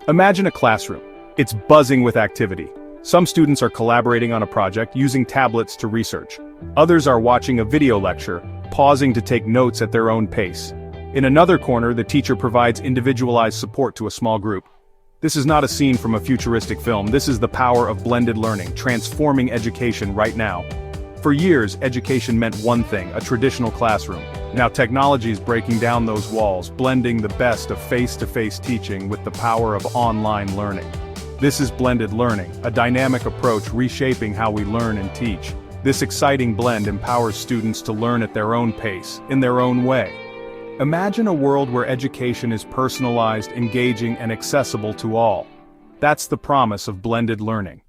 Imagine a classroom. It's buzzing with activity. Some students are collaborating on a project using tablets to research. Others are watching a video lecture, pausing to take notes at their own pace. In another corner, the teacher provides individualized support to a small group. This is not a scene from a futuristic film. This is the power of blended learning, transforming education right now. For years, education meant one thing, a traditional classroom. Now technology is breaking down those walls, blending the best of face-to-face teaching with the power of online learning. This is blended learning, a dynamic approach reshaping how we learn and teach. This exciting blend empowers students to learn at their own pace, in their own way. Imagine a world where education is personalized, engaging, and accessible to all. That's the promise of blended learning.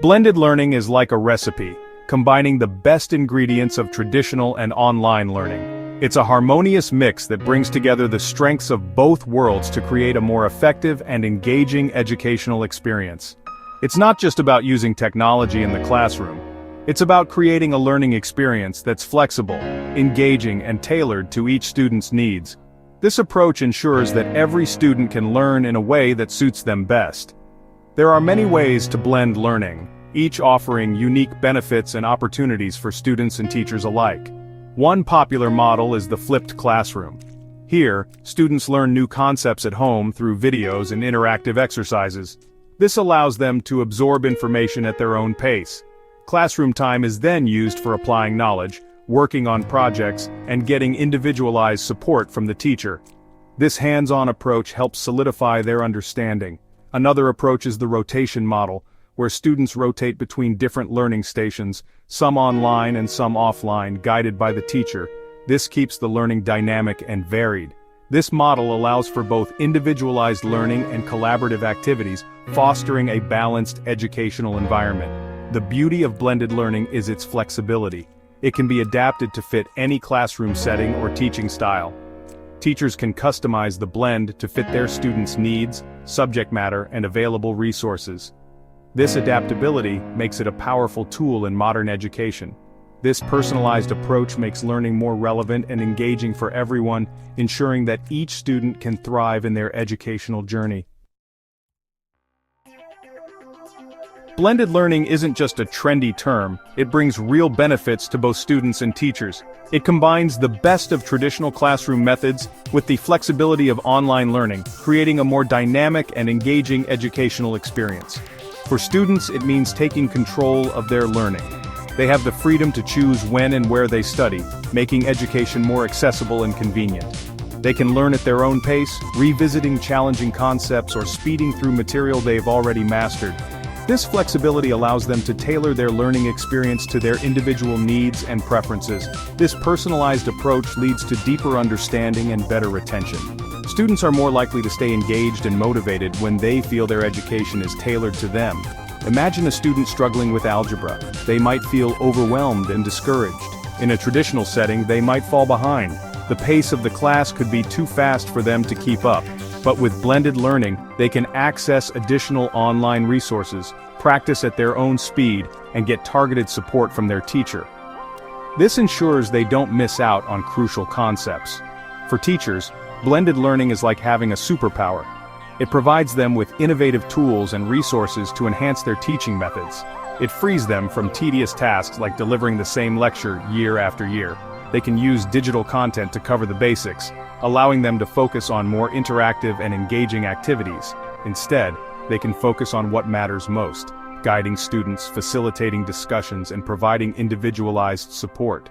Blended learning is like a recipe, combining the best ingredients of traditional and online learning. It's a harmonious mix that brings together the strengths of both worlds to create a more effective and engaging educational experience. It's not just about using technology in the classroom. It's about creating a learning experience that's flexible, engaging, and tailored to each student's needs. This approach ensures that every student can learn in a way that suits them best. There are many ways to blend learning, each offering unique benefits and opportunities for students and teachers alike. One popular model is the flipped classroom. Here, students learn new concepts at home through videos and interactive exercises. This allows them to absorb information at their own pace. Classroom time is then used for applying knowledge, working on projects, and getting individualized support from the teacher. This hands-on approach helps solidify their understanding. Another approach is the rotation model, where students rotate between different learning stations, some online and some offline, guided by the teacher. This keeps the learning dynamic and varied. This model allows for both individualized learning and collaborative activities, fostering a balanced educational environment. The beauty of blended learning is its flexibility. It can be adapted to fit any classroom setting or teaching style. Teachers can customize the blend to fit their students' needs, subject matter, and available resources. This adaptability makes it a powerful tool in modern education. This personalized approach makes learning more relevant and engaging for everyone, ensuring that each student can thrive in their educational journey. Blended learning isn't just a trendy term, it brings real benefits to both students and teachers. It combines the best of traditional classroom methods with the flexibility of online learning, creating a more dynamic and engaging educational experience. For students, it means taking control of their learning. They have the freedom to choose when and where they study, making education more accessible and convenient. They can learn at their own pace, revisiting challenging concepts or speeding through material they've already mastered. This flexibility allows them to tailor their learning experience to their individual needs and preferences. This personalized approach leads to deeper understanding and better retention. Students are more likely to stay engaged and motivated when they feel their education is tailored to them. Imagine a student struggling with algebra. They might feel overwhelmed and discouraged. In a traditional setting, they might fall behind. The pace of the class could be too fast for them to keep up. But with blended learning, they can access additional online resources, practice at their own speed, and get targeted support from their teacher. This ensures they don't miss out on crucial concepts. For teachers, blended learning is like having a superpower. It provides them with innovative tools and resources to enhance their teaching methods. It frees them from tedious tasks like delivering the same lecture year after year. They can use digital content to cover the basics, allowing them to focus on more interactive and engaging activities. Instead, they can focus on what matters most, guiding students, facilitating discussions, and providing individualized support.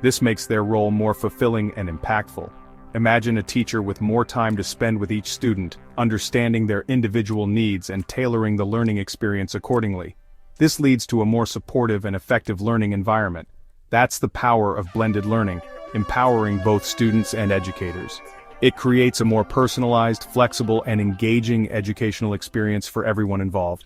This makes their role more fulfilling and impactful. Imagine a teacher with more time to spend with each student, understanding their individual needs and tailoring the learning experience accordingly. This leads to a more supportive and effective learning environment. That's the power of blended learning, empowering both students and educators. It creates a more personalized, flexible, and engaging educational experience for everyone involved.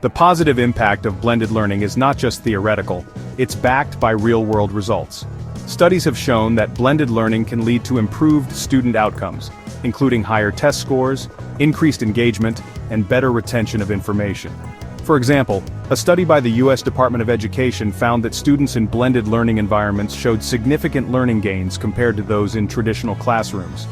The positive impact of blended learning is not just theoretical, it's backed by real-world results. Studies have shown that blended learning can lead to improved student outcomes, including higher test scores, increased engagement, and better retention of information. For For example, a study by the U.S. Department of Education found that students in blended learning environments showed significant learning gains compared to those in traditional classrooms.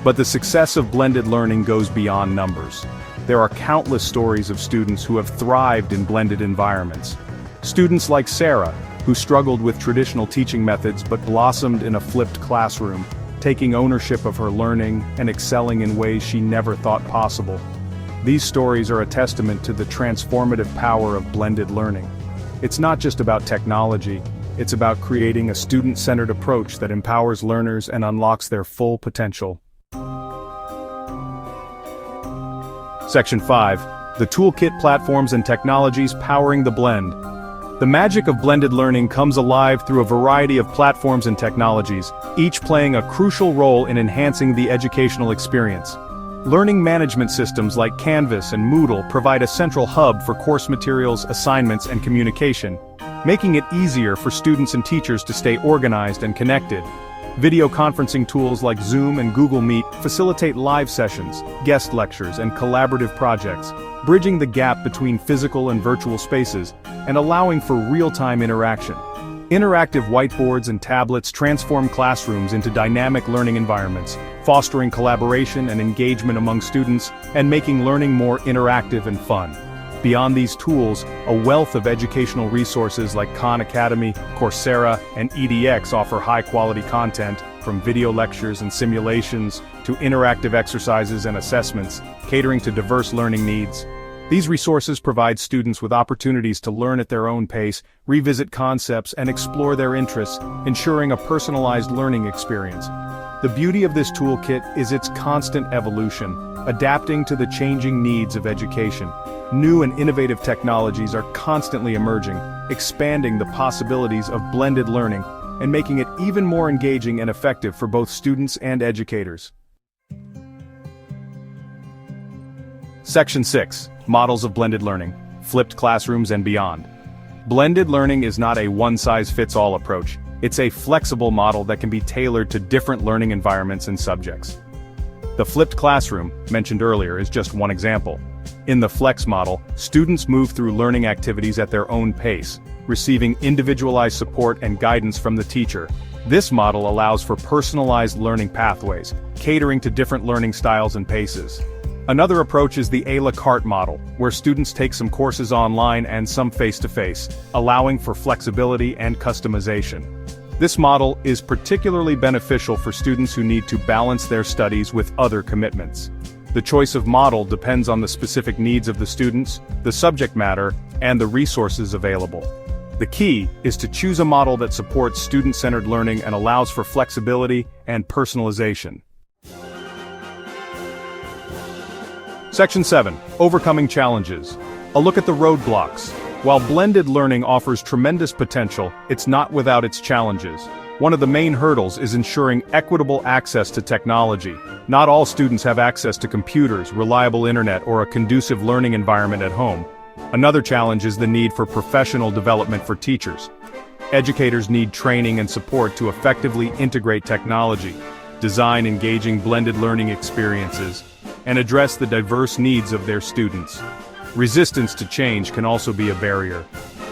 But the success of blended learning goes beyond numbers. There are countless stories of students who have thrived in blended environments. Students like Sarah, who struggled with traditional teaching methods but blossomed in a flipped classroom, taking ownership of her learning and excelling in ways she never thought possible. These stories are a testament to the transformative power of blended learning. It's not just about technology, it's about creating a student-centered approach that empowers learners and unlocks their full potential. Section 5. The Toolkit Platforms and Technologies Powering the Blend. The magic of blended learning comes alive through a variety of platforms and technologies, each playing a crucial role in enhancing the educational experience. Learning management systems like Canvas and Moodle provide a central hub for course materials, assignments, and communication, making it easier for students and teachers to stay organized and connected. Video conferencing tools like Zoom and Google Meet facilitate live sessions, guest lectures, and collaborative projects, bridging the gap between physical and virtual spaces, and allowing for real-time interaction. Interactive whiteboards and tablets transform classrooms into dynamic learning environments, fostering collaboration and engagement among students, and making learning more interactive and fun. Beyond these tools, a wealth of educational resources like Khan Academy, Coursera, and edX offer high-quality content, from video lectures and simulations to interactive exercises and assessments, catering to diverse learning needs. These resources provide students with opportunities to learn at their own pace, revisit concepts, and explore their interests, ensuring a personalized learning experience. The beauty of this toolkit is its constant evolution, adapting to the changing needs of education. New and innovative technologies are constantly emerging, expanding the possibilities of blended learning, and making it even more engaging and effective for both students and educators. Section 6. Models of blended learning, flipped classrooms and beyond. Blended learning is not a one-size-fits-all approach. It's a flexible model that can be tailored to different learning environments and subjects. The flipped classroom, mentioned earlier, is just one example. In the Flex model, students move through learning activities at their own pace, receiving individualized support and guidance from the teacher. This model allows for personalized learning pathways, catering to different learning styles and paces. Another approach is the a la carte model, where students take some courses online and some face-to-face, allowing for flexibility and customization. This model is particularly beneficial for students who need to balance their studies with other commitments. The choice of model depends on the specific needs of the students, the subject matter, and the resources available. The key is to choose a model that supports student-centered learning and allows for flexibility and personalization. Section 7. Overcoming challenges. A look at the roadblocks. While blended learning offers tremendous potential, it's not without its challenges. One of the main hurdles is ensuring equitable access to technology. Not all students have access to computers, reliable internet, or a conducive learning environment at home. Another challenge is the need for professional development for teachers. Educators need training and support to effectively integrate technology, design engaging blended learning experiences, and address the diverse needs of their students. Resistance to change can also be a barrier.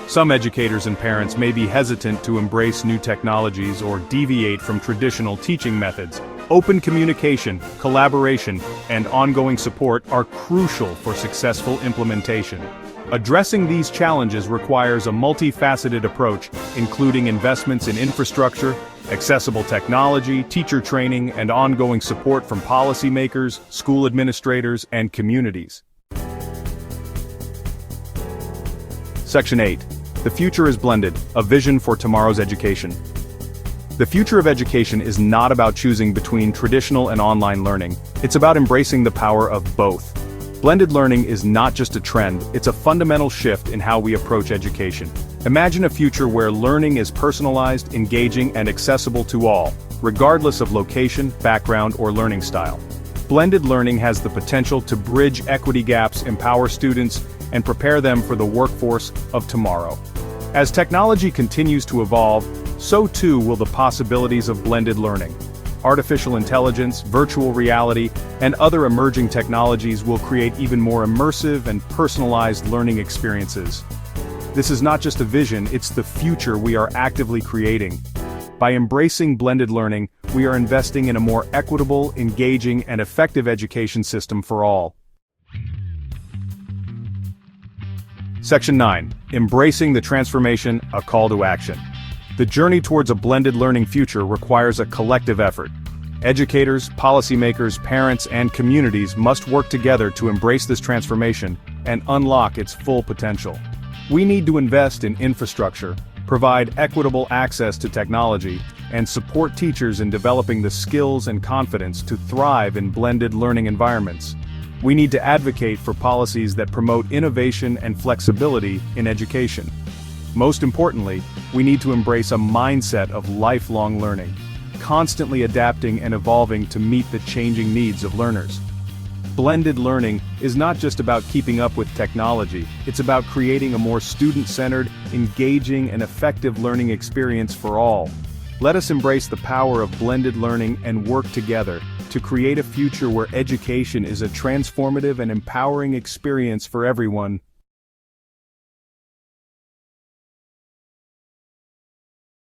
Some educators and parents may be hesitant to embrace new technologies or deviate from traditional teaching methods. Open communication, collaboration, and ongoing support are crucial for successful implementation. Addressing these challenges requires a multifaceted approach, including investments in infrastructure, accessible technology, teacher training, and ongoing support from policymakers, school administrators, and communities. Section 8. The future is blended, a vision for tomorrow's education. The future of education is not about choosing between traditional and online learning. It's about embracing the power of both. Blended learning is not just a trend, it's a fundamental shift in how we approach education. Imagine a future where learning is personalized, engaging, and accessible to all, regardless of location, background, or learning style. Blended learning has the potential to bridge equity gaps, empower students, and prepare them for the workforce of tomorrow. As technology continues to evolve, so too will the possibilities of blended learning. Artificial intelligence, virtual reality, and other emerging technologies will create even more immersive and personalized learning experiences. This is not just a vision, it's the future we are actively creating. By embracing blended learning, we are investing in a more equitable, engaging, and effective education system for all. Section 9. Embracing the transformation, a call to action. The journey towards a blended learning future requires a collective effort. Educators, policymakers, parents, and communities must work together to embrace this transformation and unlock its full potential. We need to invest in infrastructure, provide equitable access to technology, and support teachers in developing the skills and confidence to thrive in blended learning environments. We need to advocate for policies that promote innovation and flexibility in education. Most importantly, we need to embrace a mindset of lifelong learning, constantly adapting and evolving to meet the changing needs of learners. Blended learning is not just about keeping up with technology, it's about creating a more student-centered, engaging, and effective learning experience for all. Let us embrace the power of blended learning and work together to create a future where education is a transformative and empowering experience for everyone,